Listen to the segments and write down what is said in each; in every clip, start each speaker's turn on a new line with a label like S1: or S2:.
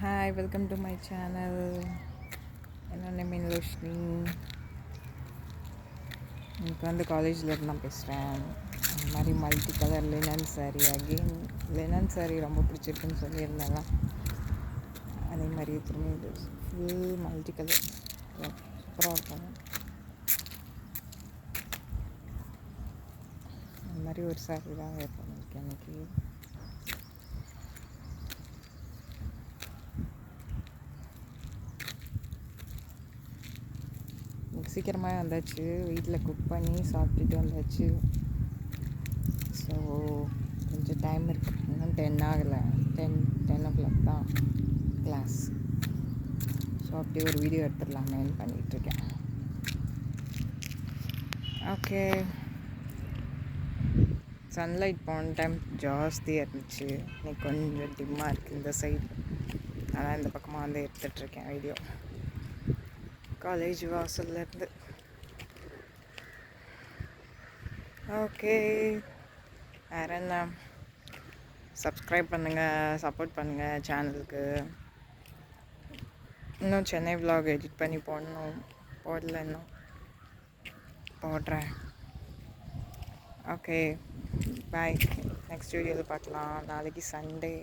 S1: Hi, welcome to my channel. என்னோட name லோஷ்னி. எனக்கு வந்து காலேஜில் இருந்து நான் பேசுகிறேன். அந்த மாதிரி multi colour linen sari again linen sari ரொம்ப பிடிச்சிருக்குன்னு சொல்லியிருந்தேன்ல, அதே மாதிரி திரும்பி ஃபுல் மல்டி கலர் சூப்பராக இருக்கும். அந்த மாதிரி ஒரு சாரீ தான் வேர் பண்ணியிருக்கேன் இன்னைக்கு. சீக்கிரமாக வந்தாச்சு, வீட்டில் குக் பண்ணி சாப்பிட்டுட்டு வந்தாச்சு. ஸோ கொஞ்சம் டைம் இருக்குது, இன்னும் 10 ஆகலை. 10 o'clock தான் கிளாஸ். ஸோ அப்படியே ஒரு வீடியோ எடுத்துடலாமேன்னு பண்ணிகிட்ருக்கேன். ஓகே, சன்லைட் போன டைம் ஜாஸ்தியாக இருந்துச்சு, இன்னைக்கு கொஞ்சம் டிம்மாக இருக்குது இந்த சைடு. அதான் இந்த பக்கமாக வந்து எடுத்துகிட்ருக்கேன் வீடியோ காலேஜ் வாசல்லேருந்து. ஓகே, வேறு என்ன, சப்ஸ்கிரைப் பண்ணுங்கள், சப்போர்ட் பண்ணுங்கள் சேனலுக்கு. இன்னும் சென்னை விலாக் எடிட் பண்ணி போடல, இன்னும் போடுறேன். ஓகே, பாய். நெக்ஸ்ட் வீடியோவில் பார்க்கலாம். நாளைக்கு சண்டே,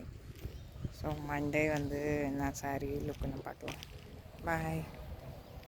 S1: ஸோ மண்டே வந்து என்ன சாரீ லுக்குன்னு பார்க்கலாம். பாய்.